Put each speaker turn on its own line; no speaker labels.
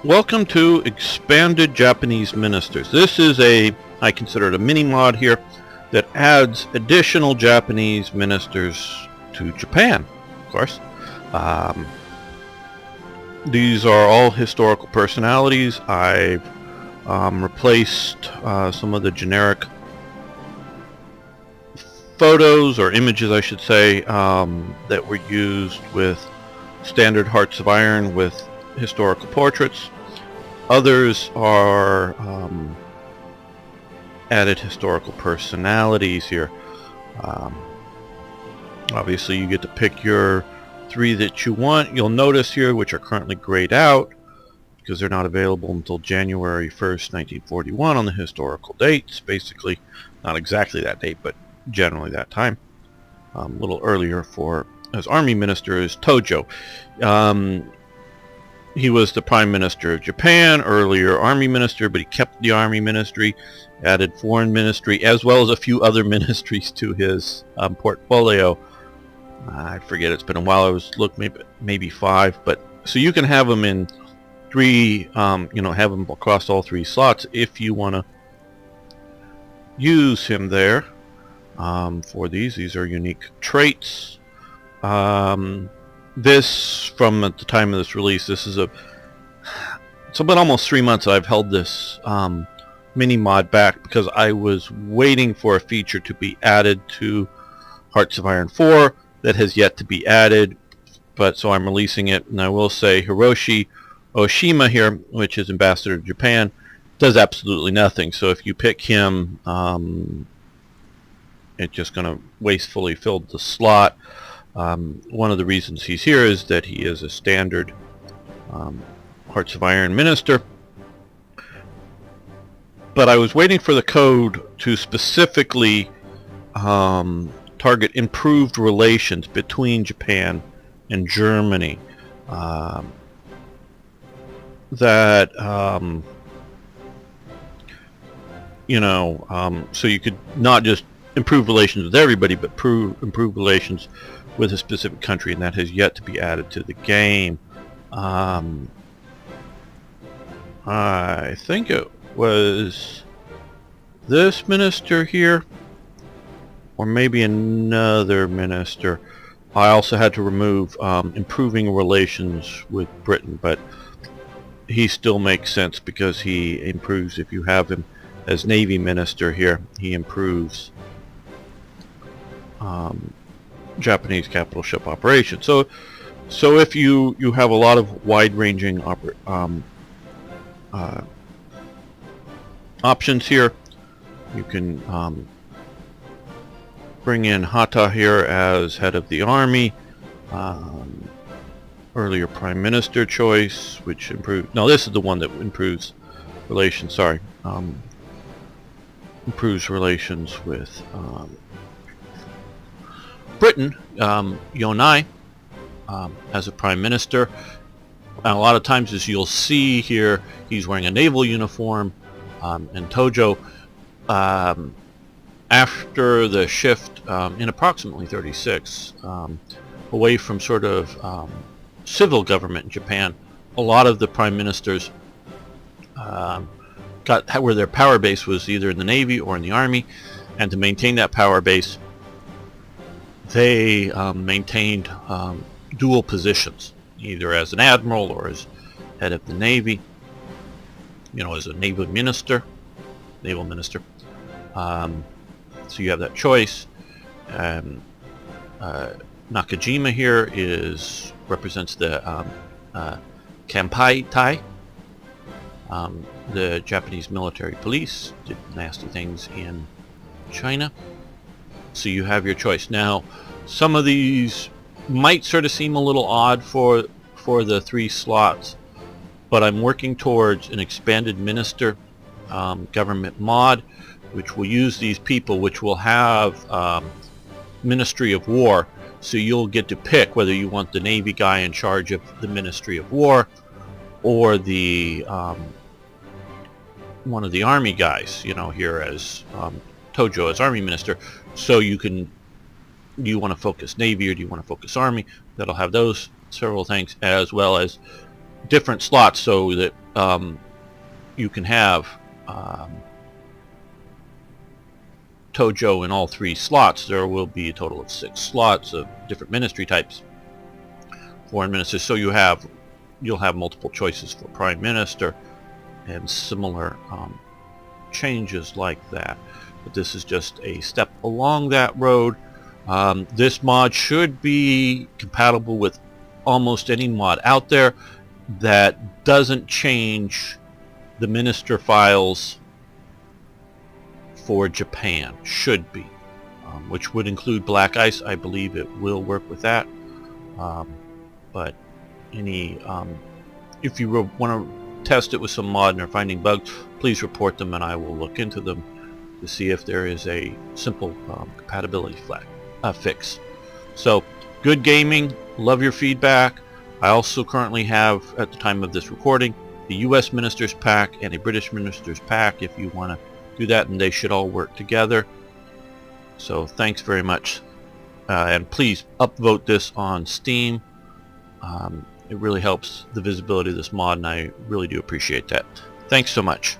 Welcome to Expanded Japanese Ministers. This is I consider it a mini mod here that adds additional Japanese ministers to Japan, of course. These are all historical personalities. I've replaced some of the generic photos or images, I should say, that were used with standard Hearts of Iron with historical portraits. Others are added historical personalities here. Obviously you get to pick your three that you want. You'll notice here, which are currently grayed out because they're not available until January 1st, 1941 on the historical dates. Basically, not exactly that date, but generally that time. A little earlier for as Army Minister is Tojo. He was the Prime Minister of Japan, earlier Army Minister, but he kept the Army Ministry, added Foreign Ministry, as well as a few other ministries to his portfolio. I forget, it's been a while. I was looking, maybe 5, but so you can have them in 3, have them across all 3 slots if you want to use him there for these. These are unique traits. This, from at the time of this release, it's been almost 3 months I've held this mini mod back because I was waiting for a feature to be added to Hearts of Iron 4 that has yet to be added, but so I'm releasing it. And I will say Hiroshi Oshima here, which is Ambassador to Japan, does absolutely nothing. So if you pick him, it's just going to wastefully fill the slot. One of the reasons he's here is that he is a standard Hearts of Iron minister. But I was waiting for the code to specifically target improved relations between Japan and Germany. So you could not just improve relations with everybody, but improve relations with a specific country, and that has yet to be added to the game. I think it was this minister here, or maybe another minister. I also had to remove improving relations with Britain, but he still makes sense because he improves. If you have him as Navy Minister here, he improves Japanese capital ship operations. So if you have a lot of wide-ranging options here, you can bring in Hata here as head of the army. Earlier Prime Minister choice, which improved. No, this is the one that improves relations. Sorry, improves relations with Britain. Yonai as a Prime Minister. And a lot of times, as you'll see here, he's wearing a naval uniform, and Tojo, after the shift in approximately 36, away from sort of civil government in Japan, a lot of the prime ministers got where their power base was either in the Navy or in the Army, and to maintain that power base, they maintained dual positions, either as an admiral or as head of the Navy, as a naval minister. So you have that choice. Nakajima here represents the Kampai Tai, the Japanese military police, did nasty things in China. So you have your choice. Now, some of these might sort of seem a little odd for the 3 slots, but I'm working towards an expanded minister government mod, which will use these people, which will have Ministry of War. So you'll get to pick whether you want the Navy guy in charge of the Ministry of War, or the one of the Army guys, here as Tojo as Army Minister. So do you want to focus Navy or do you want to focus Army? That'll have those several things, as well as different slots so that you can have Tojo in all 3 slots. There will be a total of 6 slots of different ministry types, foreign ministers. So you'll have multiple choices for prime minister and similar changes like that. But this is just a step along that road. This mod should be compatible with almost any mod out there that doesn't change the minister files for Japan. Should be, which would include BlackICE. I believe it will work with that. But any if you want to test it with some mod and are finding bugs, please report them and I will look into them to see if there is a simple compatibility fix. So, good gaming. Love your feedback. I also currently have, at the time of this recording, the US Ministers Pack and a British Ministers Pack if you want to do that, and they should all work together. So thanks very much, and please upvote this on Steam. It really helps the visibility of this mod, and I really do appreciate that. Thanks so much.